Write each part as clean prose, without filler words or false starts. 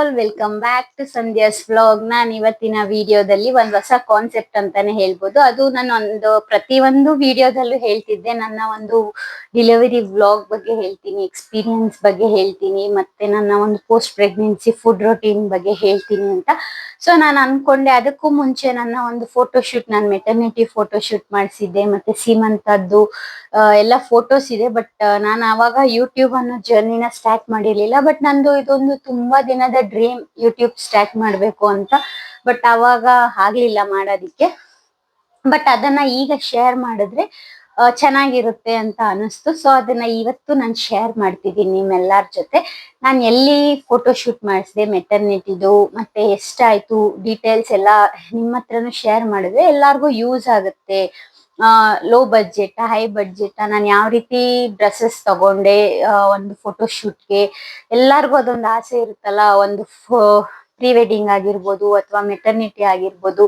All welcome back to Sandhya's vlog. ನಾನು ಇವತ್ತಿನ ವಿಡಿಯೋದಲ್ಲಿ ಒಂದು ಹೊಸ ಕಾನ್ಸೆಪ್ಟ್ ಅಂತಾನೆ ಹೇಳ್ಬೋದು. ಅದು ನಾನು ಪ್ರತಿಯೊಂದು ವಿಡಿಯೋದಲ್ಲೂ ಹೇಳ್ತಿದ್ದೆ. ನನ್ನ ಒಂದು ಡೆಲಿವರಿ ವ್ಲಾಗ್ ಬಗ್ಗೆ ಹೇಳ್ತೀನಿ, ಎಕ್ಸ್ಪೀರಿಯನ್ಸ್ ಬಗ್ಗೆ ಹೇಳ್ತೀನಿ, ಮತ್ತೆ ನನ್ನ ಒಂದು ಪೋಸ್ಟ್ ಪ್ರೆಗ್ನೆನ್ಸಿ ಫುಡ್ ರೊಟೀನ್ ಬಗ್ಗೆ ಹೇಳ್ತೀನಿ ಅಂತ. ಸೊ ನಾನು ಅನ್ಕೊಂಡೆ ಅದಕ್ಕೂ ಮುಂಚೆ ನನ್ನ ಒಂದು ಫೋಟೋಶೂಟ್, ನಾನು ಮೆಟರ್ನಿಟಿ ಫೋಟೋಶೂಟ್ ಮಾಡಿಸಿದ್ದೆ, ಮತ್ತೆ ಸೀಮಂತದ್ದು ಎಲ್ಲ ಫೋಟೋಸ್ ಇದೆ. ಬಟ್ ನಾನು ಅವಾಗ ಯೂಟ್ಯೂಬ್ ಅನ್ನೋ ಜರ್ನಿನ ಸ್ಟಾರ್ಟ್ ಮಾಡಿರ್ಲಿಲ್ಲ. ಬಟ್ ನಂದು ಇದೊಂದು ತುಂಬಾ ದಿನದ ಡ್ರೀಮ್, ಯೂಟ್ಯೂಬ್ ಸ್ಟಾರ್ಟ್ ಮಾಡ್ಬೇಕು ಅಂತ. ಬಟ್ ಅವಾಗ ಆಗ್ಲಿಲ್ಲ ಮಾಡೋದಿಕ್ಕೆ. ಬಟ್ ಅದನ್ನ ಈಗ ಶೇರ್ ಮಾಡಿದ್ರೆ ಚೆನ್ನಾಗಿರುತ್ತೆ ಅಂತ ಅನಿಸ್ತು. ಸೊ ಅದನ್ನ ಇವತ್ತು ನಾನು ಶೇರ್ ಮಾಡ್ತಿದ್ದೀನಿ ನಿಮ್ಮೆಲ್ಲರ ಜೊತೆ. ನಾನು ಎಲ್ಲಿ ಫೋಟೋಶೂಟ್ ಮಾಡಿಸಿದೆ, ಮೆಟರ್ನಿಟಿದು, ಮತ್ತೆ ಎಷ್ಟಾಯ್ತು ಡೀಟೇಲ್ಸ್ ಎಲ್ಲ ನಿಮ್ಮ ಹತ್ರನೂ ಶೇರ್ ಮಾಡಿದ್ರೆ ಎಲ್ಲಾರ್ಗು ಯೂಸ್ ಆಗುತ್ತೆ. ಲೋ ಬಡ್ಜೆಟ್, ಹೈ ಬಡ್ಜೆಟ್, ನಾನು ಯಾವ ರೀತಿ ಡ್ರೆಸ್ಸಸ್ ತಗೊಂಡೆ ಒಂದು ಫೋಟೋಶೂಟ್ಗೆ. ಎಲ್ಲಾರ್ಗು ಅದೊಂದು ಆಸೆ ಇರುತ್ತಲ್ಲ, ಒಂದು ಪ್ರೀ ವೆಡ್ಡಿಂಗ್ ಆಗಿರ್ಬೋದು ಅಥವಾ ಮೆಟರ್ನಿಟಿ ಆಗಿರ್ಬೋದು,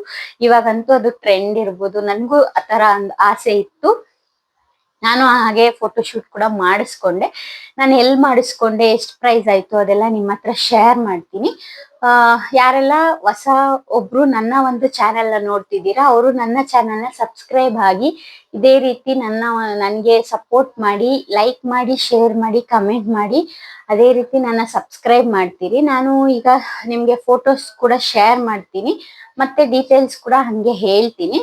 ಇವಾಗಂತೂ ಅದು ಟ್ರೆಂಡ್ ಇರ್ಬೋದು. ನನ್ಗೂ ಆತರ ಒಂದು ಆಸೆ ಇತ್ತು. ನಾನು ಹಾಗೆ ಫೋಟೋಶೂಟ್ ಕೂಡ ಮಾಡಿಸ್ಕೊಂಡೆ. ನಾನು ಎಲ್ಲಿ ಮಾಡಿಸ್ಕೊಂಡೆ, ಎಷ್ಟು ಪ್ರೈಸ್ ಆಯ್ತು ಅದೆಲ್ಲ ನಿಮ್ಮ ಹತ್ರ ಶೇರ್ ಮಾಡ್ತೀನಿ. ಯಾರೆಲ್ಲ ಒಬ್ರು ನನ್ನ ಒಂದು ಚಾನೆಲ್ ನೋಡ್ತಿದ್ದೀರಾ, ಅವರು ನನ್ನ ಚಾನೆಲ್ನ ಸಬ್ಸ್ಕ್ರೈಬ್ ಆಗಿ ಇದೇ ರೀತಿ ನನಗೆ ಸಪೋರ್ಟ್ ಮಾಡಿ, ಲೈಕ್ ಮಾಡಿ, ಶೇರ್ ಮಾಡಿ, ಕಮೆಂಟ್ ಮಾಡಿ, ಅದೇ ರೀತಿ ನನ್ನ ಸಬ್ಸ್ಕ್ರೈಬ್ ಮಾಡ್ತೀರಿ. ನಾನು ಈಗ ನಿಮ್ಗೆ ಫೋಟೋಸ್ ಕೂಡ ಶೇರ್ ಮಾಡ್ತೀನಿ, ಮತ್ತೆ ಡೀಟೇಲ್ಸ್ ಕೂಡ ಹಂಗೆ ಹೇಳ್ತೀನಿ.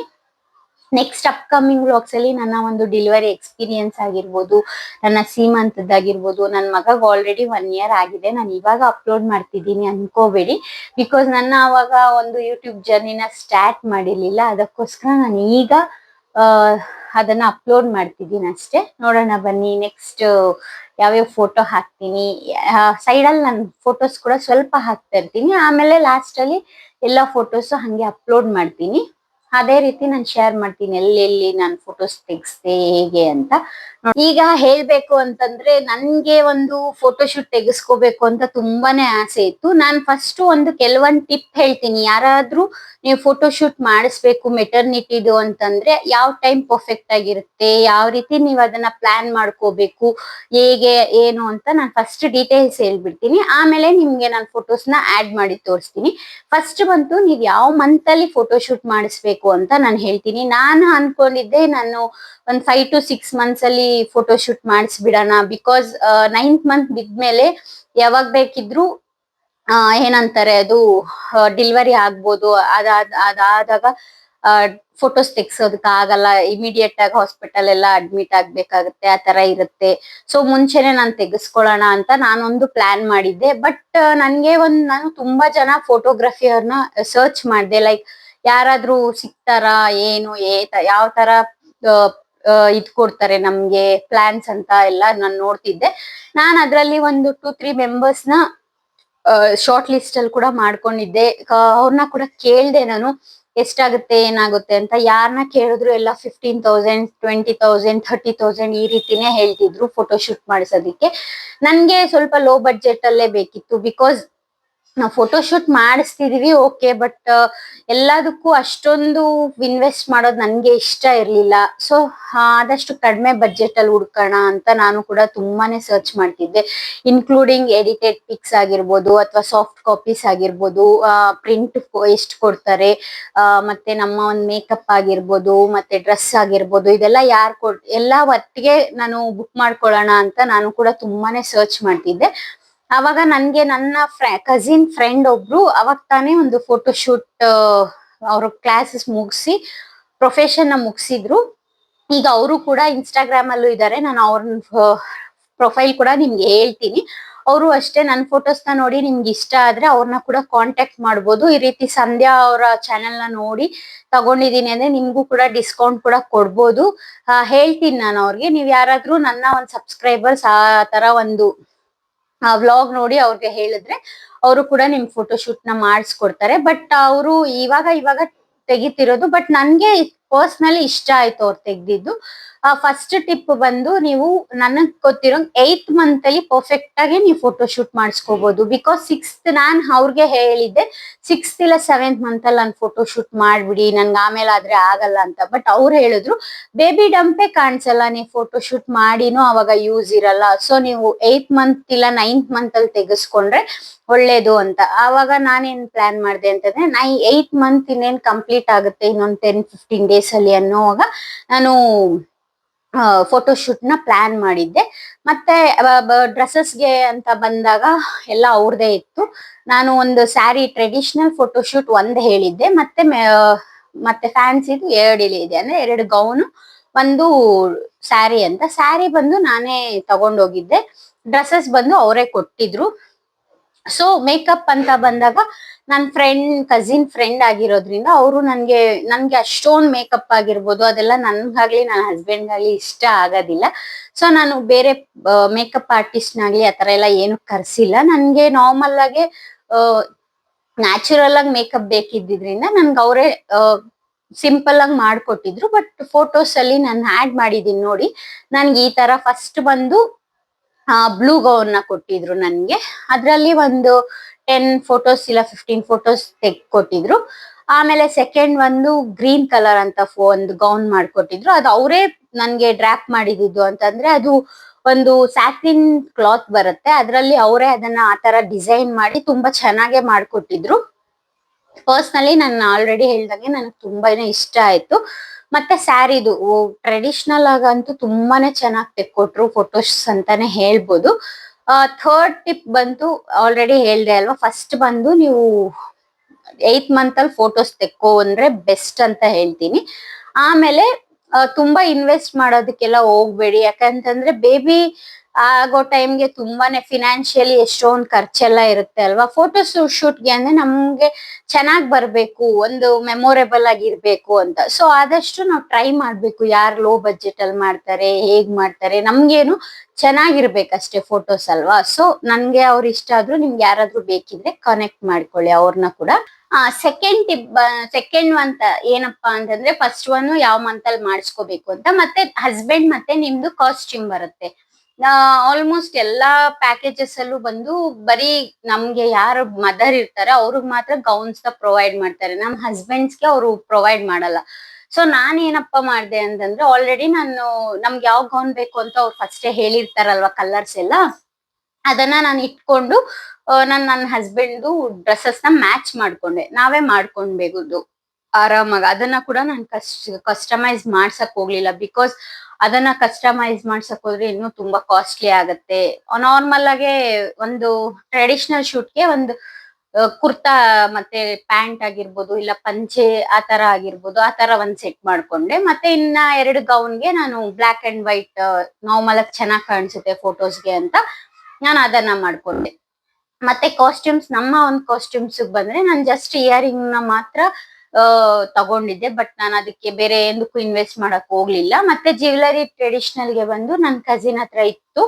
ನೆಕ್ಸ್ಟ್ ಅಪ್ಕಮಿಂಗ್ ವ್ಲಾಗ್ಸ್ ಅಲ್ಲಿ ನನ್ನ ಒಂದು ಡೆಲಿವರಿ ಎಕ್ಸ್ಪೀರಿಯನ್ಸ್ ಆಗಿರ್ಬೋದು, ನನ್ನ ಸೀಮಂತದ್ದಾಗಿರ್ಬೋದು. ನನ್ನ ಮಗಗೆ ಆಲ್ರೆಡಿ 1 year ಆಗಿದೆ. ನಾನು ಇವಾಗ ಅಪ್ಲೋಡ್ ಮಾಡ್ತಿದ್ದೀನಿ ಅನ್ಕೋಬೇಡಿ, ಬಿಕಾಸ್ ನನ್ನ ಅವಾಗ ಒಂದು ಯೂಟ್ಯೂಬ್ ಜರ್ನಿನ ಸ್ಟಾರ್ಟ್ ಮಾಡಿರ್ಲಿಲ್ಲ. ಅದಕ್ಕೋಸ್ಕರ ನಾನು ಈಗ ಅದನ್ನ ಅಪ್ಲೋಡ್ ಮಾಡ್ತಿದ್ದೀನಿ ಅಷ್ಟೇ. ನೋಡೋಣ ಬನ್ನಿ ನೆಕ್ಸ್ಟ್ ಯಾವ್ಯಾವ ಫೋಟೋ ಹಾಕ್ತೀನಿ. ಸೈಡಲ್ಲಿ ನಾನು ಫೋಟೋಸ್ ಕೂಡ ಸ್ವಲ್ಪ ಹಾಕ್ತಾ ಇರ್ತೀನಿ. ಆಮೇಲೆ ಲಾಸ್ಟ್ ಅಲ್ಲಿ ಎಲ್ಲ ಫೋಟೋಸ್ ಹಂಗೆ ಅಪ್ಲೋಡ್ ಮಾಡ್ತೀನಿ. ಅದೇ ರೀತಿ ನಾನು ಶೇರ್ ಮಾಡ್ತೀನಿ ಎಲ್ಲೆಲ್ಲಿ ನಾನು ಫೋಟೋಸ್ ತೆಗಿಸ್ದೆ ಹೇಗೆ ಅಂತ. ಈಗ ಹೇಳ್ಬೇಕು ಅಂತಂದ್ರೆ, ನನ್ಗೆ ಒಂದು ಫೋಟೋಶೂಟ್ ತೆಗೆಸ್ಕೋಬೇಕು ಅಂತ ತುಂಬಾನೇ ಆಸೆ ಇತ್ತು. ನಾನು ಫಸ್ಟ್ ಕೆಲವೊಂದು ಟಿಪ್ ಹೇಳ್ತೀನಿ. ಯಾರಾದ್ರೂ ನೀವು ಫೋಟೋಶೂಟ್ ಮಾಡಿಸ್ಬೇಕು ಮೆಟರ್ನಿಟಿದು ಅಂತಂದ್ರೆ ಯಾವ ಟೈಮ್ ಪರ್ಫೆಕ್ಟ್ ಆಗಿರುತ್ತೆ, ಯಾವ ರೀತಿ ನೀವು ಅದನ್ನ ಪ್ಲಾನ್ ಮಾಡ್ಕೋಬೇಕು, ಹೇಗೆ ಏನು ಅಂತ ನಾನು ಫಸ್ಟ್ ಡೀಟೇಲ್ಸ್ ಹೇಳ್ಬಿಡ್ತೀನಿ. ಆಮೇಲೆ ನಿಮ್ಗೆ ನಾನು ಫೋಟೋಸ್ನ ಆಡ್ ಮಾಡಿ ತೋರಿಸ್ತೀನಿ. ಫಸ್ಟ್ ಬಂತು, ನೀವ್ ಯಾವ ಮಂತ್ ಅಲ್ಲಿ ಫೋಟೋಶೂಟ್ ಮಾಡಿಸ್ಬೇಕು ಅಂತ ನಾನು ಹೇಳ್ತೀನಿ. ನಾನು ಅನ್ಕೊಂಡಿದ್ದೆ ನಾನು ಒಂದ್ 5 to 6 months ಅಲ್ಲಿ ಫೋಟೋಶೂಟ್ ಮಾಡಿಸ್ಬಿಡೋಣ. ಬಿಕಾಸ್ 9th month ಬಿದ್ಮೇಲೆ ಯಾವಾಗ ಬೇಕಿದ್ರು ಏನಂತಾರೆ ಅದು ಡೆಲಿವರಿ ಆಗ್ಬೋದು. ಅದಾದಾಗ ಫೋಟೋಸ್ ತೆಗ್ಸೋದಕ್ ಆಗಲ್ಲ, ಇಮಿಡಿಯೇಟ್ ಆಗಿ ಹಾಸ್ಪಿಟಲ್ ಎಲ್ಲ ಅಡ್ಮಿಟ್ ಆಗ್ಬೇಕಾಗತ್ತೆ, ಆ ತರ ಇರುತ್ತೆ. ಸೊ ಮುಂಚೆನೆ ನಾನು ತೆಗೆಸ್ಕೊಳ್ಳೋಣ ಅಂತ ನಾನೊಂದು ಪ್ಲಾನ್ ಮಾಡಿದ್ದೆ. ಬಟ್ ನಾನು ತುಂಬಾ ಜನ ಫೋಟೋಗ್ರಫಿಯರ್ನ ಸರ್ಚ್ ಮಾಡಿದೆ. ಲೈಕ್ ಯಾರಾದ್ರೂ ಸಿಗ್ತಾರಾ, ಏನು ಯಾವ ತರ ಇದ್ ಕೊಡ್ತಾರೆ ನಮ್ಗೆ ಪ್ಲಾನ್ಸ್ ಅಂತ ಎಲ್ಲ ನಾನು ನೋಡ್ತಿದ್ದೆ. ನಾನು ಅದ್ರಲ್ಲಿ ಒಂದು 2-3 ಮೆಂಬರ್ಸ್ನ ಶಾರ್ಟ್ ಲಿಸ್ಟ್ ಅಲ್ಲಿ ಕೂಡ ಮಾಡ್ಕೊಂಡಿದ್ದೆ. ಅವ್ರನ್ನ ಕೂಡ ಕೇಳ್ದೆ ನಾನು ಎಷ್ಟಾಗುತ್ತೆ ಏನಾಗುತ್ತೆ ಅಂತ. ಯಾರನ್ನ ಕೇಳಿದ್ರು ಎಲ್ಲ 15,000, 20,000, 30,000 ಈ ರೀತಿನೇ ಹೇಳ್ತಿದ್ರು ಫೋಟೋಶೂಟ್ ಮಾಡಿಸೋದಿಕ್ಕೆ. ನನ್ಗೆ ಸ್ವಲ್ಪ ಲೋ ಬಡ್ಜೆಟ್ ಅಲ್ಲೇ ಬೇಕಿತ್ತು. ಬಿಕಾಸ್ ನಾವು ಫೋಟೋಶೂಟ್ ಮಾಡಿಸ್ತಿದೀವಿ ಓಕೆ, ಬಟ್ ಎಲ್ಲದಕ್ಕೂ ಅಷ್ಟೊಂದು ಇನ್ವೆಸ್ಟ್ ಮಾಡೋದು ನನ್ಗೆ ಇಷ್ಟ ಇರ್ಲಿಲ್ಲ. ಸೊ ಆದಷ್ಟು ಕಡಿಮೆ ಬಡ್ಜೆಟ್ ಅಲ್ಲಿ ಹುಡ್ಕೋಣ ಅಂತ ನಾನು ಕೂಡ ತುಂಬಾನೇ ಸರ್ಚ್ ಮಾಡ್ತಿದ್ದೆ. ಇನ್ಕ್ಲೂಡಿಂಗ್ ಎಡಿಟೆಡ್ ಪಿಕ್ಸ್ ಆಗಿರ್ಬೋದು ಅಥವಾ ಸಾಫ್ಟ್ ಕಾಪೀಸ್ ಆಗಿರ್ಬೋದು, ಪ್ರಿಂಟ್ ಎಷ್ಟು ಕೊಡ್ತಾರೆ, ಮತ್ತೆ ನಮ್ಮ ಒಂದು ಮೇಕಪ್ ಆಗಿರ್ಬೋದು, ಮತ್ತೆ ಡ್ರೆಸ್ ಆಗಿರ್ಬೋದು, ಇದೆಲ್ಲ ಎಲ್ಲ ಒಟ್ಟಿಗೆ ನಾನು ಬುಕ್ ಮಾಡ್ಕೊಳ್ಳೋಣ ಅಂತ ನಾನು ಕೂಡ ತುಂಬಾನೇ ಸರ್ಚ್ ಮಾಡ್ತಿದ್ದೆ. ಅವಾಗ ನನ್ಗೆ ನನ್ನ ಕಸಿನ್ ಫ್ರೆಂಡ್ ಒಬ್ರು ಅವಾಗ ತಾನೇ ಒಂದು ಫೋಟೋಶೂಟ್ ಅವ್ರ ಕ್ಲಾಸಸ್ ಮುಗಿಸಿ ಪ್ರೊಫೆಷನ್ ಮುಗಿಸಿದ್ರು. ಈಗ ಅವರು ಕೂಡ ಇನ್ಸ್ಟಾಗ್ರಾಮ್ ಅಲ್ಲೂ ಇದ್ದಾರೆ. ನಾನು ಅವ್ರ ಪ್ರೊಫೈಲ್ ಕೂಡ ನಿಮ್ಗೆ ಹೇಳ್ತೀನಿ. ಅವರು ಅಷ್ಟೇ ನನ್ನ ಫೋಟೋಸ್ನ ನೋಡಿ ನಿಮ್ಗೆ ಇಷ್ಟ ಆದ್ರೆ ಅವ್ರನ್ನ ಕೂಡ ಕಾಂಟ್ಯಾಕ್ಟ್ ಮಾಡ್ಬೋದು. ಈ ರೀತಿ ಸಂಧ್ಯಾ ಅವರ ಚಾನೆಲ್ನ ನೋಡಿ ತಗೊಂಡಿದೀನಿ ಅಂದ್ರೆ ನಿಮ್ಗೂ ಕೂಡ ಡಿಸ್ಕೌಂಟ್ ಕೂಡ ಕೊಡ್ಬೋದು. ಹೇಳ್ತೀನಿ ನಾನು ಅವ್ರಿಗೆ. ನೀವ್ ಯಾರಾದ್ರೂ ನನ್ನ ಒಂದು ಸಬ್ಸ್ಕ್ರೈಬರ್ಸ್ ಆ ತರ ಒಂದು ವ್ಲಾಗ್ ನೋಡಿ ಅವ್ರಿಗೆ ಹೇಳಿದ್ರೆ ಅವರು ಕೂಡ ನಿಮ್ ಫೋಟೋಶೂಟ್ ನ ಮಾಡಿಸ್ಕೊಡ್ತಾರೆ. ಬಟ್ ಅವರು ಇವಾಗ ತೆಗಿತಿರೋದು. ಬಟ್ ನನ್ಗೆ ಪರ್ಸ್ನಲಿ ಇಷ್ಟ ಆಯ್ತು ಅವ್ರು ತೆಗ್ದಿದ್ದು. ಫಸ್ಟ್ ಟಿಪ್ ಬಂದು ನೀವು ನನಗ್ ಗೊತ್ತಿರೋ 8th ಮಂತ್ ಅಲ್ಲಿ ಪರ್ಫೆಕ್ಟ್ ಆಗಿ ನೀವು ಫೋಟೋ ಶೂಟ್ ಮಾಡಿಸ್ಕೋಬಹುದು. ಬಿಕಾಸ್ 6th ನಾನ್ ಅವ್ರಿಗೆ ಹೇಳಿದ್ದೆ 6th ಇಲ್ಲ 7th ಮಂತ್ ಅಲ್ಲಿ ನಾನು ಫೋಟೋ ಶೂಟ್ ಮಾಡ್ಬಿಡಿ, ನನ್ಗೆ ಆಮೇಲೆ ಆದ್ರೆ ಆಗಲ್ಲ ಅಂತ. ಬಟ್ ಅವ್ರು ಹೇಳಿದ್ರು ಬೇಬಿ ಡಂಪೇ ಕಾಣಿಸಲ್ಲ, ನೀವು ಫೋಟೋ ಶೂಟ್ ಮಾಡಿನೂ ಅವಾಗ ಯೂಸ್ ಇರಲ್ಲ. ಸೊ ನೀವು 8th ಮಂತ್ ಇಲ್ಲ 9th ಮಂತ್ ಅಲ್ಲಿ ತೆಗೆಸ್ಕೊಂಡ್ರೆ ಒಳ್ಳೇದು ಅಂತ. ಆವಾಗ ನಾನೇನ್ ಪ್ಲಾನ್ ಮಾಡಿದೆ ಅಂತಂದ್ರೆ 8th ಮಂತ್ ಇನ್ನೇನ್ ಕಂಪ್ಲೀಟ್ ಆಗುತ್ತೆ ಇನ್ನೊಂದ್ 10-15 ಡೇಸ್ ಅಲ್ಲಿ ಅನ್ನೋವಾಗ ನಾನು ಫೋಟೋ ಶೂಟ್ ನ ಪ್ಲಾನ್ ಮಾಡಿದ್ದೆ. ಮತ್ತೆ ಡ್ರೆಸ್ಸಸ್ಗೆ ಅಂತ ಬಂದಾಗ ಎಲ್ಲ ಅವ್ರದೇ ಇತ್ತು. ನಾನು ಒಂದು ಸ್ಯಾರಿ ಟ್ರೆಡಿಷನಲ್ ಫೋಟೋ ಶೂಟ್ ಒಂದ್ ಹೇಳಿದ್ದೆ, ಮತ್ತೆ ಫ್ಯಾನ್ಸಿದು 2 ಇದೆ. ಅಂದ್ರೆ 2 ಗೌನು, ಒಂದು ಸ್ಯಾರಿ ಅಂತ. ಸ್ಯಾರಿ ಬಂದು ನಾನೇ ತಗೊಂಡೋಗಿದ್ದೆ, ಡ್ರೆಸ್ಸಸ್ ಬಂದು ಅವರೇ ಕೊಟ್ಟಿದ್ರು. ಸೊ ಮೇಕಪ್ ಅಂತ ಬಂದಾಗ ನನ್ ಕಸಿನ್ ಫ್ರೆಂಡ್ ಆಗಿರೋದ್ರಿಂದ ಅವರು ನನ್ಗೆ ಅಷ್ಟೊಂದ್ ಮೇಕಪ್ ಆಗಿರ್ಬೋದು ಅದೆಲ್ಲ ನನ್ಗಾಗ್ಲಿ ನನ್ನ ಹಸ್ಬೆಂಡ್ಗಾಗ್ಲಿ ಇಷ್ಟ ಆಗೋದಿಲ್ಲ. ಸೊ ನಾನು ಬೇರೆ ಮೇಕಪ್ ಆರ್ಟಿಸ್ಟ್ ನಾಗ್ಲಿ ಆತರ ಎಲ್ಲ ಏನು ಕರ್ಸಿಲ್ಲ. ನನ್ಗೆ ನಾರ್ಮಲ್ ಆಗಿ ನ್ಯಾಚುರಲ್ ಆಗಿ ಮೇಕಪ್ ಬೇಕಿದ್ದಿದ್ರಿಂದ ನನ್ಗೆ ಅವರೇ ಸಿಂಪಲ್ ಆಗಿ ಮಾಡ್ಕೊಟ್ಟಿದ್ರು. ಬಟ್ ಫೋಟೋಸ್ ಅಲ್ಲಿ ನಾನು ಆಡ್ ಮಾಡಿದೀನಿ ನೋಡಿ. ನನ್ಗೆ ಈ ತರ ಫಸ್ಟ್ ಬಂದು ಬ್ಲೂ ಗೌನ್ ನ ಕೊಟ್ಟಿದ್ರು ನನ್ಗೆ. ಅದ್ರಲ್ಲಿ ಒಂದು 10 ಫೋಟೋಸ್ ಇಲ್ಲ 15 ಫೋಟೋಸ್ ಕೊಟ್ಟಿದ್ರು. ಆಮೇಲೆ ಸೆಕೆಂಡ್ ಒಂದು ಗ್ರೀನ್ ಕಲರ್ ಅಂತ ಒಂದು ಗೌನ್ ಮಾಡ್ಕೊಟ್ಟಿದ್ರು. ಅದು ಅವರೇ ನನ್ಗೆ ಡ್ರಾಪ್ ಮಾಡಿದ್ದು ಅಂತಂದ್ರೆ ಅದು ಒಂದು ಸ್ಯಾಟಿನ್ ಕ್ಲಾತ್ ಬರುತ್ತೆ, ಅದ್ರಲ್ಲಿ ಅವರೇ ಅದನ್ನ ಆತರ ಡಿಸೈನ್ ಮಾಡಿ ತುಂಬಾ ಚೆನ್ನಾಗೆ ಮಾಡ್ಕೊಟ್ಟಿದ್ರು. ಪರ್ಸ್ನಲಿ ನಾನು ಆಲ್ರೆಡಿ ಹೇಳ್ದಂಗೆ ನನಗೆ ತುಂಬಾನೇ ಇಷ್ಟ ಆಯ್ತು. ಮತ್ತೆ ಸ್ಯಾರಿದು ಟ್ರೆಡಿಷನಲ್ ಆಗಂತೂ ತುಂಬಾನೇ ಚೆನ್ನಾಗಿ ತೆಕ್ಕೊಟ್ರು ಫೋಟೋಸ್ ಅಂತಾನೆ ಹೇಳ್ಬೋದು. ಥರ್ಡ್ ಟಿಪ್ ಬಂತು ಆಲ್ರೆಡಿ ಹೇಳ್ದೆ ಅಲ್ವಾ, ಫಸ್ಟ್ ಬಂದು ನೀವು 8th ಮಂತ್ ಅಲ್ಲಿ ಫೋಟೋಸ್ ತೆಕ್ಕೋ ಅಂದ್ರೆ ಬೆಸ್ಟ್ ಅಂತ ಹೇಳ್ತೀನಿ. ಆಮೇಲೆ ತುಂಬಾ ಇನ್ವೆಸ್ಟ್ ಮಾಡೋದಕ್ಕೆಲ್ಲ ಹೋಗ್ಬೇಡಿ, ಯಾಕಂತಂದ್ರೆ ಬೇಬಿ ಆಗೋ ಟೈಮ್ಗೆ ತುಂಬಾನೇ ಫಿನಾನ್ಷಿಯಲಿ ಎಷ್ಟೊಂದ್ ಖರ್ಚೆಲ್ಲ ಇರುತ್ತೆ ಅಲ್ವಾ. ಫೋಟೋ ಶೂಟ್ಗೆ ಅಂದ್ರೆ ನಮ್ಗೆ ಚೆನ್ನಾಗ್ ಬರ್ಬೇಕು, ಒಂದು ಮೆಮೊರೇಬಲ್ ಆಗಿರ್ಬೇಕು ಅಂತ. ಸೊ ಆದಷ್ಟು ನಾವು ಟ್ರೈ ಮಾಡ್ಬೇಕು, ಯಾರು ಲೋ ಬಜೆಟ್ ಅಲ್ಲಿ ಮಾಡ್ತಾರೆ, ಹೇಗ್ ಮಾಡ್ತಾರೆ, ನಮ್ಗೇನು ಚೆನ್ನಾಗಿರ್ಬೇಕಷ್ಟೇ ಫೋಟೋಸ್ ಅಲ್ವಾ. ಸೊ ನನ್ಗೆ ಅವ್ರು ಇಷ್ಟ ಆದ್ರು, ನಿಮ್ಗೆ ಯಾರಾದ್ರೂ ಬೇಕಿದ್ರೆ ಕನೆಕ್ಟ್ ಮಾಡ್ಕೊಳ್ಳಿ ಅವ್ರನ್ನ ಕೂಡ. ಸೆಕೆಂಡ್ ಮಂತ್ ಏನಪ್ಪಾ ಅಂತಂದ್ರೆ ಫಸ್ಟ್ ಒನ್ ಯಾವ ಮಂತ್ ಅಲ್ಲಿ ಮಾಡಿಸ್ಕೋಬೇಕು ಅಂತ, ಮತ್ತೆ ಹಸ್ಬೆಂಡ್ ಮತ್ತೆ ನಿಮ್ದು ಕಾಸ್ಟ್ಯೂಮ್ ಬರುತ್ತೆ. ಆಲ್ಮೋಸ್ಟ್ ಎಲ್ಲಾ ಪ್ಯಾಕೇಜಸ್ ಅಲ್ಲೂ ಬಂದು ಬರೀ ನಮ್ಗೆ ಯಾರು ಮದರ್ ಇರ್ತಾರೆ ಅವ್ರಿಗೆ ಮಾತ್ರ ಗೌನ್ಸ್ ಪ್ರೊವೈಡ್ ಮಾಡ್ತಾರೆ, ನಮ್ ಹಸ್ಬೆಂಡ್ಸ್ಗೆ ಅವರು ಪ್ರೊವೈಡ್ ಮಾಡಲ್ಲ. ಸೊ ನಾನ್ ಏನಪ್ಪ ಮಾಡ್ದೆ ಅಂತಂದ್ರೆ ಆಲ್ರೆಡಿ ನಮ್ಗೆ ಯಾವ ಗೌನ್ ಬೇಕು ಅಂತ ಅವ್ರು ಫಸ್ಟೇ ಹೇಳಿರ್ತಾರಲ್ವಾ ಕಲರ್ಸ್ ಎಲ್ಲ, ಅದನ್ನ ನಾನು ಇಟ್ಕೊಂಡು ನನ್ನ ಹಸ್ಬೆಂಡ್ದು ಡ್ರೆಸ್ಸಸ್ ನ ಮ್ಯಾಚ್ ಮಾಡ್ಕೊಂಡೆ. ನಾವೇ ಮಾಡ್ಕೊಂಡ್ಬೇಕು ಆರಾಮಾಗಿ. ಅದನ್ನ ಕೂಡ ನಾನು ಕಸ್ಟಮೈಸ್ ಮಾಡ್ಸಕ್ ಹೋಗ್ಲಿಲ್ಲ, ಬಿಕಾಸ್ ಅದನ್ನ ಕಸ್ಟಮೈಸ್ ಮಾಡ್ಸಕ್ ಹೋದ್ರೆ ಇನ್ನೂ ತುಂಬಾ ಕಾಸ್ಟ್ಲಿ ಆಗತ್ತೆ. ನಾರ್ಮಲ್ ಆಗಿ ಒಂದು ಟ್ರೆಡಿಷನಲ್ ಶೂಟ್ಗೆ ಒಂದು ಕುರ್ತಾ ಮತ್ತೆ ಪ್ಯಾಂಟ್ ಆಗಿರ್ಬೋದು, ಇಲ್ಲ ಪಂಚೆ ಆತರ ಆಗಿರ್ಬೋದು, ಆತರ ಒಂದ್ ಸೆಟ್ ಮಾಡ್ಕೊಂಡೆ. ಮತ್ತೆ ಇನ್ನ 2 ಗೌನ್ಗೆ ನಾನು ಬ್ಲಾಕ್ ಅಂಡ್ ವೈಟ್ ನಾರ್ಮಲ್ ಆಗಿ ಚೆನ್ನಾಗ್ ಕಾಣಿಸುತ್ತೆ ಫೋಟೋಸ್ಗೆ ಅಂತ ನಾನು ಅದನ್ನ ಮಾಡ್ಕೊಂಡೆ. ಮತ್ತೆ ಕಾಸ್ಟ್ಯೂಮ್ಸ್, ನಮ್ಮ ಒಂದು ಕಾಸ್ಟ್ಯೂಮ್ಸ್ ಬಂದ್ರೆ ನಾನು ಜಸ್ಟ್ ಇಯರಿಂಗ್ ನ ಮಾತ್ರ ತಗೊಂಡಿದ್ದೆ. ಬಟ್ ನಾನು ಅದಕ್ಕೆ ಬೇರೆ ಏನಕ್ಕೂ ಇನ್ವೆಸ್ಟ್ ಮಾಡಕ್ ಹೋಗ್ಲಿಲ್ಲ. ಮತ್ತೆ ಜ್ಯುವೆಲರಿ ಟ್ರೆಡಿಷನಲ್ ಗೆ ಬಂದು ನನ್ ಕಸಿನ್ ಹತ್ರ ಇತ್ತು,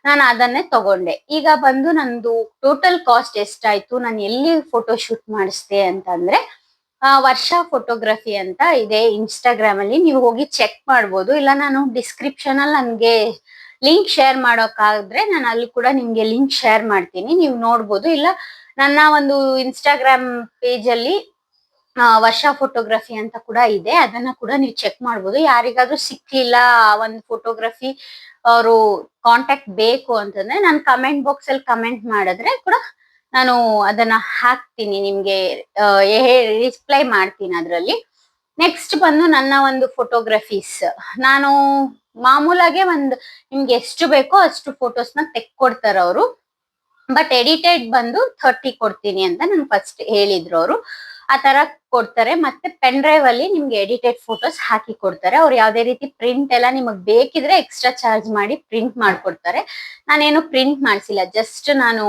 ನಾನು ಅದನ್ನೇ ತಗೊಂಡೆ. ಈಗ ಬಂದು ನಂದು ಟೋಟಲ್ ಕಾಸ್ಟ್ ಎಷ್ಟಾಯ್ತು, ನಾನು ಎಲ್ಲಿ ಫೋಟೋ ಶೂಟ್ ಮಾಡಿಸ್ದೆ ಅಂತಂದ್ರೆ ವರ್ಷ ಫೋಟೋಗ್ರಫಿ ಅಂತ ಇದೆ ಇನ್ಸ್ಟಾಗ್ರಾಮ್ ಅಲ್ಲಿ, ನೀವು ಹೋಗಿ ಚೆಕ್ ಮಾಡ್ಬೋದು. ಇಲ್ಲ ನಾನು ಡಿಸ್ಕ್ರಿಪ್ಷನ್ ಅಲ್ಲಿ ನನ್ಗೆ ಲಿಂಕ್ ಶೇರ್ ಮಾಡೋಕಾದ್ರೆ ನಾನು ಅಲ್ಲಿ ಕೂಡ ನಿಮ್ಗೆ ಲಿಂಕ್ ಶೇರ್ ಮಾಡ್ತೀನಿ, ನೀವು ನೋಡ್ಬೋದು. ಇಲ್ಲ ನನ್ನ ಒಂದು ಇನ್ಸ್ಟಾಗ್ರಾಮ್ ಪೇಜ್ ಅಲ್ಲಿ ವರ್ಷ ಫೋಟೋಗ್ರಫಿ ಅಂತ ಕೂಡ ಇದೆ, ಅದನ್ನ ಕೂಡ ನೀವು ಚೆಕ್ ಮಾಡ್ಬೋದು. ಯಾರಿಗಾದ್ರೂ ಸಿಕ್ಲಿಲ್ಲ ಆ ಒಂದು ಫೋಟೋಗ್ರಫಿ ಅವರು ಕಾಂಟ್ಯಾಕ್ಟ್ ಬೇಕು ಅಂತಂದ್ರೆ ನಾನು ಕಮೆಂಟ್ ಬಾಕ್ಸ್ ಅಲ್ಲಿ ಕಮೆಂಟ್ ಮಾಡಿದ್ರೆ ಕೂಡ ನಾನು ಅದನ್ನ ಹಾಕ್ತೀನಿ, ನಿಮ್ಗೆ ರಿಪ್ಲೈ ಮಾಡ್ತೀನಿ ಅದ್ರಲ್ಲಿ. ನೆಕ್ಸ್ಟ್ ಬಂದು ನನ್ನ ಒಂದು ಫೋಟೋಗ್ರಫೀಸ್, ನಾನು ಮಾಮೂಲಾಗೆ ನಿಮ್ಗೆ ಎಷ್ಟು ಬೇಕೋ ಅಷ್ಟು ಫೋಟೋಸ್ ನ ತೆಕ್ಕೊಡ್ತಾರ ಅವರು. ಬಟ್ ಎಡಿಟೆಡ್ ಬಂದು 30 ಕೊಡ್ತೀನಿ ಅಂತ ನನ್ ಫಸ್ಟ್ ಹೇಳಿದ್ರು ಅವರು. ಆ ತರ ಕೊಡ್ತಾರೆ. ಮತ್ತೆ ಪೆನ್ ಡ್ರೈವ್ ಅಲ್ಲಿ ನಿಮ್ಗೆ ಎಡಿಟೆಡ್ ಫೋಟೋಸ್ ಹಾಕಿ ಕೊಡ್ತಾರೆ. ಅವ್ರು ಯಾವ್ದೇ ರೀತಿ ಪ್ರಿಂಟ್ ಎಲ್ಲ ನಿಮಗ್ ಬೇಕಿದ್ರೆ ಎಕ್ಸ್ಟ್ರಾ ಚಾರ್ಜ್ ಮಾಡಿ ಪ್ರಿಂಟ್ ಮಾಡ್ಕೊಡ್ತಾರೆ. ನಾನೇನು ಪ್ರಿಂಟ್ ಮಾಡ್ಸಿಲ್ಲ, ಜಸ್ಟ್ ನಾನು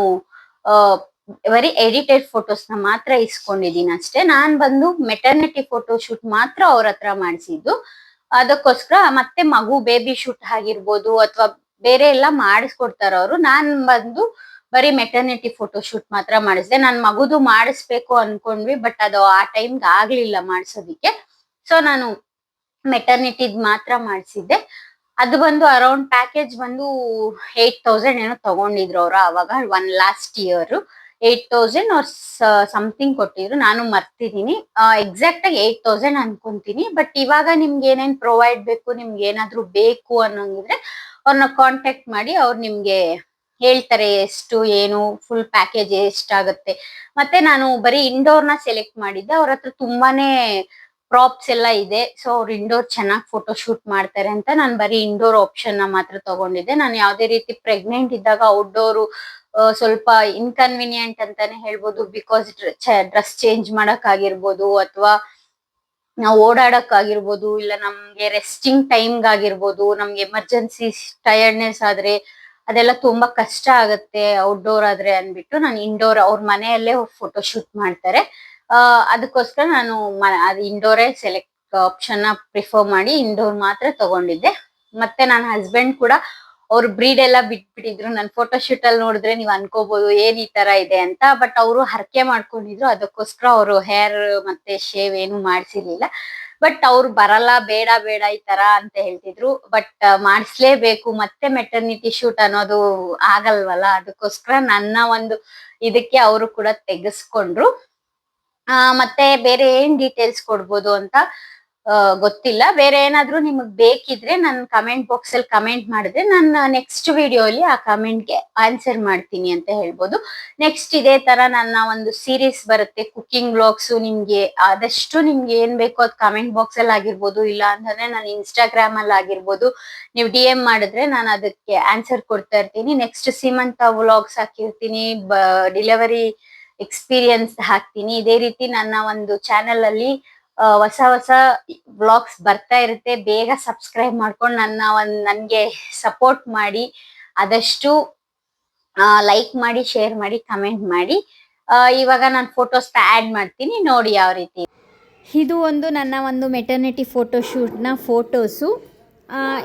ಬರೀ ಎಡಿಟೆಡ್ ಫೋಟೋಸ್ ನ ಮಾತ್ರ ಇಸ್ಕೊಂಡಿದೀನಿ ಅಷ್ಟೇ. ನಾನ್ ಬಂದು ಮೆಟರ್ನಿಟಿ ಫೋಟೋ ಶೂಟ್ ಮಾತ್ರ ಅವ್ರ ಹತ್ರ ಮಾಡಿಸಿದ್ದು. ಅದಕ್ಕೋಸ್ಕರ ಮತ್ತೆ ಮಗು ಬೇಬಿ ಶೂಟ್ ಆಗಿರ್ಬೋದು ಅಥವಾ ಬೇರೆ ಎಲ್ಲ ಮಾಡಿಸ್ಕೊಡ್ತಾರ ಅವರು. ನಾನ್ ಬಂದು ಬರೀ ಮೆಟರ್ನಿಟಿ ಫೋಟೋ ಶೂಟ್ ಮಾತ್ರ ಮಾಡಿಸಿದೆ. ನಾನ್ ಮಗುದು ಮಾಡಿಸ್ಬೇಕು ಅನ್ಕೊಂಡ್ವಿ, ಬಟ್ ಅದು ಆ ಟೈಮ್ಗೆ ಆಗ್ಲಿಲ್ಲ ಮಾಡ್ಸೋದಿಕ್ಕೆ. ಸೊ ನಾನು ಮೆಟರ್ನಿಟಿದ್ ಮಾತ್ರ ಮಾಡಿಸಿದ್ದೆ. ಅದು ಬಂದು ಅರೌಂಡ್ ಪ್ಯಾಕೇಜ್ ಬಂದು 8,000 ಏನೋ ತಗೊಂಡಿದ್ರು ಅವರು ಅವಾಗ ಲಾಸ್ಟ್ ಇಯರ್ 8,000 ಅವ್ರ ಸಮಥಿಂಗ್ ಕೊಟ್ಟಿದ್ರು. ನಾನು ಮರ್ತಿದೀನಿ, ಎಕ್ಸಾಕ್ಟ್ ಆಗಿ 8,000 ಅನ್ಕೊಂತೀನಿ. ಬಟ್ ಇವಾಗ ನಿಮ್ಗೆ ಏನೇನ್ ಪ್ರೊವೈಡ್ ಬೇಕು, ನಿಮ್ಗೆ ಏನಾದ್ರು ಬೇಕು ಅನ್ನೋಂಗಿದ್ರೆ ಅವ್ರನ್ನ ಕಾಂಟ್ಯಾಕ್ಟ್ ಮಾಡಿ ಅವ್ರು ನಿಮ್ಗೆ ಹೇಳ್ತಾರೆ ಎಷ್ಟು ಏನು ಫುಲ್ ಪ್ಯಾಕೇಜ್ ಎಷ್ಟಾಗುತ್ತೆ. ಮತ್ತೆ ನಾನು ಬರೀ ಇಂಡೋರ್ನ ಸೆಲೆಕ್ಟ್ ಮಾಡಿದ್ದೆ. ಅವ್ರ ಹತ್ರ ತುಂಬಾನೇ ಪ್ರಾಪ್ಸ್ ಎಲ್ಲ ಇದೆ. ಸೊ ಅವ್ರು ಇಂಡೋರ್ ಚೆನ್ನಾಗಿ ಫೋಟೋ ಶೂಟ್ ಮಾಡ್ತಾರೆ ಅಂತ ನಾನು ಬರೀ ಇಂಡೋರ್ ಆಪ್ಷನ್ ನ ಮಾತ್ರ ತಗೊಂಡಿದ್ದೆ. ನಾನು ಯಾವ್ದೇ ರೀತಿ ಪ್ರೆಗ್ನೆಂಟ್ ಇದ್ದಾಗ ಔಟ್ಡೋರ್ ಸ್ವಲ್ಪ ಇನ್ಕನ್ವೀನಿಯಂಟ್ ಅಂತಾನೆ ಹೇಳ್ಬೋದು. ಬಿಕಾಸ್ ಡ್ರೆಸ್ ಚೇಂಜ್ ಮಾಡಕ್ ಆಗಿರ್ಬೋದು, ಅಥವಾ ನಾವು ಓಡಾಡಕ್ ಆಗಿರ್ಬೋದು, ಇಲ್ಲ ನಮ್ಗೆ ರೆಸ್ಟಿಂಗ್ ಟೈಮ್ಗಾಗಿರ್ಬೋದು, ನಮ್ಗೆ ಎಮರ್ಜೆನ್ಸಿ ಟಯರ್ಡ್ನೆಸ್ ಆದ್ರೆ ಅದೆಲ್ಲ ತುಂಬಾ ಕಷ್ಟ ಆಗುತ್ತೆ ಔಟ್ಡೋರ್ ಆದ್ರೆ ಅನ್ಬಿಟ್ಟು ನಾನು ಇಂಡೋರ್ ಅವ್ರ ಮನೆಯಲ್ಲೇ ಫೋಟೋ ಶೂಟ್ ಮಾಡ್ತಾರೆ. ಅದಕ್ಕೋಸ್ಕರ ನಾನು ಇಂಡೋರೇ ಸೆಲೆಕ್ಟ್ ಆಪ್ಷನ್ ನ ಪ್ರಿಫರ್ ಮಾಡಿ ಇಂಡೋರ್ ಮಾತ್ರ ತಗೊಂಡಿದ್ದೆ. ಮತ್ತೆ ನನ್ನ ಹಸ್ಬೆಂಡ್ ಕೂಡ ಅವ್ರು ಬ್ರೀಡ್ ಎಲ್ಲ ಬಿಟ್ಬಿಟ್ಟಿದ್ರು. ನನ್ ಫೋಟೋ ಶೂಟ್ ಅಲ್ಲಿ ನೋಡಿದ್ರೆ ನೀವ್ ಅನ್ಕೋಬಹುದು ಏನ್ ಈ ತರ ಇದೆ ಅಂತ. ಬಟ್ ಅವರು ಹರಕೆ ಮಾಡ್ಕೊಂಡಿದ್ರು, ಅದಕ್ಕೋಸ್ಕರ ಅವರು ಹೇರ್ ಮತ್ತೆ ಶೇವ್ ಏನು ಮಾಡ್ಸಿರ್ಲಿಲ್ಲ. ಬಟ್ ಅವ್ರು ಬರಲ್ಲ, ಬೇಡ ಬೇಡ ಈ ತರ ಅಂತ ಹೇಳ್ತಿದ್ರು. ಬಟ್ ಮಾಡಿಸ್ಲೇಬೇಕು, ಮತ್ತೆ ಮೆಟರ್ನಿಟಿ ಶೂಟ್ ಅನ್ನೋದು ಆಗಲ್ವಲ್ಲ, ಅದಕ್ಕೋಸ್ಕರ ನನ್ನ ಒಂದು ಇದಕ್ಕೆ ಅವರು ಕೂಡ ತೆಗೆಸ್ಕೊಂಡ್ರು. ಮತ್ತೆ ಬೇರೆ ಏನ್ ಡೀಟೇಲ್ಸ್ ಕೊಡ್ಬೋದು ಅಂತ ಗೊತ್ತಿಲ್ಲ. ಬೇರೆ ಏನಾದ್ರು ನಿಮಗ್ ಬೇಕಿದ್ರೆ ನನ್ ಕಮೆಂಟ್ ಬಾಕ್ಸ್ ಅಲ್ಲಿ ಕಮೆಂಟ್ ಮಾಡಿದ್ರೆ ನಾನು ನೆಕ್ಸ್ಟ್ ವಿಡಿಯೋ ಅಲ್ಲಿ ಆ ಕಮೆಂಟ್ಗೆ ಆನ್ಸರ್ ಮಾಡ್ತೀನಿ ಅಂತ ಹೇಳ್ಬೋದು. ನೆಕ್ಸ್ಟ್ ಇದೇ ತರ ನನ್ನ ಒಂದು ಸೀರೀಸ್ ಬರುತ್ತೆ, ಕುಕಿಂಗ್ ವ್ಲಾಗ್ಸ್. ನಿಮ್ಗೆ ಆದಷ್ಟು ನಿಮ್ಗೆ ಏನ್ ಬೇಕೋ ಅದ್ ಕಮೆಂಟ್ ಬಾಕ್ಸ್ ಅಲ್ಲಿ ಆಗಿರ್ಬೋದು, ಇಲ್ಲ ಅಂತಂದ್ರೆ ನಾನು ಇನ್ಸ್ಟಾಗ್ರಾಮ್ ಅಲ್ಲಿ ಆಗಿರ್ಬೋದು, ನೀವು DM ಮಾಡಿದ್ರೆ ನಾನು ಅದಕ್ಕೆ ಆನ್ಸರ್ ಕೊಡ್ತಾ ಇರ್ತೀನಿ. ನೆಕ್ಸ್ಟ್ ಸೀಮಂತ ವ್ಲಾಗ್ಸ್ ಹಾಕಿರ್ತೀನಿ, ಡೆಲಿವರಿ ಎಕ್ಸ್ಪೀರಿಯನ್ಸ್ ಹಾಕ್ತೀನಿ. ಇದೇ ರೀತಿ ನನ್ನ ಒಂದು ಚಾನೆಲ್ ಅಲ್ಲಿ ಹೊಸ ಹೊಸ ವ್ಲಾಗ್ಸ್ ಬರ್ತಾ ಇರುತ್ತೆ. ಬೇಗ ಸಬ್ಸ್ಕ್ರೈಬ್ ಮಾಡ್ಕೊಂಡು ನನ್ಗೆ ಸಪೋರ್ಟ್ ಮಾಡಿ, ಆದಷ್ಟು ಲೈಕ್ ಮಾಡಿ, ಶೇರ್ ಮಾಡಿ, ಕಮೆಂಟ್ ಮಾಡಿ. ಇವಾಗ ನಾನು ಫೋಟೋಸ್ ಆಡ್ ಮಾಡ್ತೀನಿ, ನೋಡಿ ಯಾವ ರೀತಿ. ಇದು ನನ್ನ ಒಂದು ಮೆಟರ್ನಿಟಿ ಫೋಟೋ ಶೂಟ್ನ ಫೋಟೋಸು.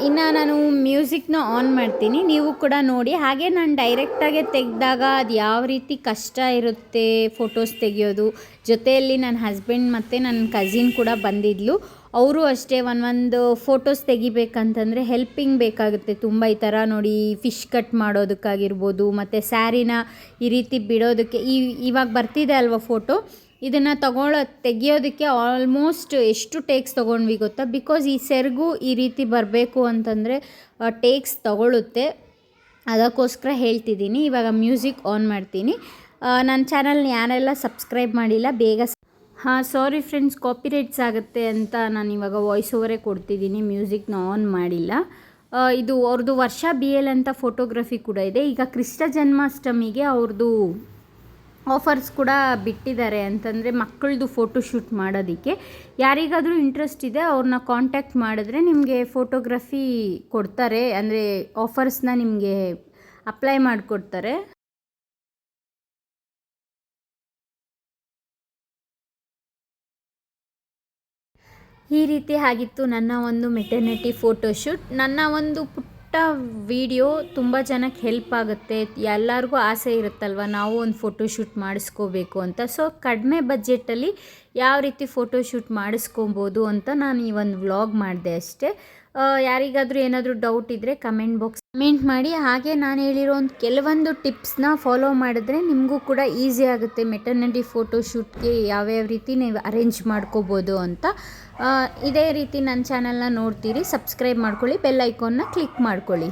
ಇನ್ನು ನಾನು ಮ್ಯೂಸಿಕ್ನ ಆನ್ ಮಾಡ್ತೀನಿ, ನೀವು ಕೂಡ ನೋಡಿ. ಹಾಗೆ ನಾನು ಡೈರೆಕ್ಟಾಗೆ ತೆಗೆದಾಗ ಅದು ಯಾವ ರೀತಿ ಕಷ್ಟ ಇರುತ್ತೆ ಫೋಟೋಸ್ ತೆಗೆಯೋದು. ಜೊತೆಯಲ್ಲಿ ನನ್ನ ಹಸ್ಬೆಂಡ್ ಮತ್ತು ನನ್ನ ಕಸಿನ್ ಕೂಡ ಬಂದಿದ್ಲು. ಅವರು ಅಷ್ಟೇ ಒಂದು ಫೋಟೋಸ್ ತೆಗಿಬೇಕಂತಂದರೆ ಹೆಲ್ಪಿಂಗ್ ಬೇಕಾಗುತ್ತೆ ತುಂಬ. ಈ ಥರ ನೋಡಿ ಫಿಶ್ ಕಟ್ ಮಾಡೋದಕ್ಕಾಗಿರ್ಬೋದು, ಮತ್ತು ಸ್ಯಾರಿನ ಈ ರೀತಿ ಬಿಡೋದಕ್ಕೆ ಇವಾಗ ಬರ್ತಿದೆ ಅಲ್ವಾ ಫೋಟೋ, ಇದನ್ನು ತೆಗಿಯೋದಕ್ಕೆ ಆಲ್ಮೋಸ್ಟ್ ಎಷ್ಟು ಟೇಕ್ಸ್ ತೊಗೊಂಡ್ವಿ ಗೊತ್ತಾ. ಬಿಕಾಸ್ ಈ ಸೆರಗು ಈ ರೀತಿ ಬರಬೇಕು ಅಂತಂದರೆ ಟೇಕ್ಸ್ ತಗೊಳ್ಳುತ್ತೆ, ಅದಕ್ಕೋಸ್ಕರ ಹೇಳ್ತಿದ್ದೀನಿ. ಇವಾಗ ಮ್ಯೂಸಿಕ್ ಆನ್ ಮಾಡ್ತೀನಿ. ನನ್ನ ಚಾನಲ್ನ ಯಾರೆಲ್ಲ ಸಬ್ಸ್ಕ್ರೈಬ್ ಮಾಡಿಲ್ಲ ಬೇಗ ಸಾರಿ ಫ್ರೆಂಡ್ಸ್, ಕಾಪಿರೈಟ್ಸ್ ಆಗುತ್ತೆ ಅಂತ ನಾನು ಇವಾಗ ವಾಯ್ಸ್ ಓವರೇ ಕೊಡ್ತಿದ್ದೀನಿ, ಮ್ಯೂಸಿಕ್ನ ಆನ್ ಮಾಡಿಲ್ಲ. ಇದು ಅವ್ರದ್ದು ವರ್ಷ BL ಅಂತ ಫೋಟೋಗ್ರಫಿ ಕೂಡ ಇದೆ. ಈಗ ಕೃಷ್ಣ ಜನ್ಮಾಷ್ಟಮಿಗೆ ಅವ್ರದ್ದು ಆಫರ್ಸ್ ಕೂಡ ಬಿಟ್ಟಿದ್ದಾರೆ, ಅಂತಂದರೆ ಮಕ್ಕಳದು ಫೋಟೋ ಶೂಟ್ ಮಾಡೋದಕ್ಕೆ. ಯಾರಿಗಾದರೂ ಇಂಟ್ರೆಸ್ಟ್ ಇದೆ ಅವ್ರನ್ನ ಕಾಂಟ್ಯಾಕ್ಟ್ ಮಾಡಿದ್ರೆ ನಿಮಗೆ ಫೋಟೋಗ್ರಫಿ ಕೊಡ್ತಾರೆ, ಅಂದರೆ ಆಫರ್ಸ್ನ ನಿಮಗೆ ಅಪ್ಲೈ ಮಾಡಿಕೊಡ್ತಾರೆ. ಈ ರೀತಿ ಆಗಿತ್ತು ನನ್ನ ಒಂದು ಮೆಟರ್ನಿಟಿ ಫೋಟೋಶೂಟ್. ನನ್ನ ಒಂದು ಪುಟ್ಟ ವಿಡಿಯೋ ತುಂಬ ಜನಕ್ಕೆ ಹೆಲ್ಪ್ ಆಗುತ್ತೆ. ಎಲ್ಲರಿಗೂ ಆಸೆ ಇರುತ್ತಲ್ವ ನಾವು ಒಂದು ಫೋಟೋಶೂಟ್ ಮಾಡಿಸ್ಕೋಬೇಕು ಅಂತ. ಸೊ ಕಡಿಮೆ ಬಜೆಟಲ್ಲಿ ಯಾವ ರೀತಿ ಫೋಟೋಶೂಟ್ ಮಾಡಿಸ್ಕೊಬೋದು ಅಂತ ನಾನು ಈ ಒಂದು ವ್ಲಾಗ್ ಮಾಡಿದೆ ಅಷ್ಟೇ. ಯಾರಿಗಾದರೂ ಏನಾದರೂ ಡೌಟ್ ಇದ್ದರೆ ಕಮೆಂಟ್ ಮಾಡಿ. ಹಾಗೆ ನಾನು ಹೇಳಿರೋ ಒಂದು ಕೆಲವೊಂದು ಟಿಪ್ಸ್ನ ಫಾಲೋ ಮಾಡಿದ್ರೆ ನಿಮಗೂ ಕೂಡ ಈಸಿ ಆಗುತ್ತೆ ಮೆಟರ್ನಿಟಿ ಫೋಟೋಶೂಟ್ಗೆ ಯಾವ್ಯಾವ ರೀತಿ ನೀವು ಅರೇಂಜ್ ಮಾಡ್ಕೋಬೋದು ಅಂತ. ಇದೇ ರೀತಿ ನನ್ನ ಚಾನಲ್ನ ನೋಡ್ತೀರಿ, ಸಬ್ಸ್ಕ್ರೈಬ್ ಮಾಡ್ಕೊಳ್ಳಿ, ಬೆಲ್ ಐಕಾನ್ನ ಕ್ಲಿಕ್ ಮಾಡ್ಕೊಳ್ಳಿ.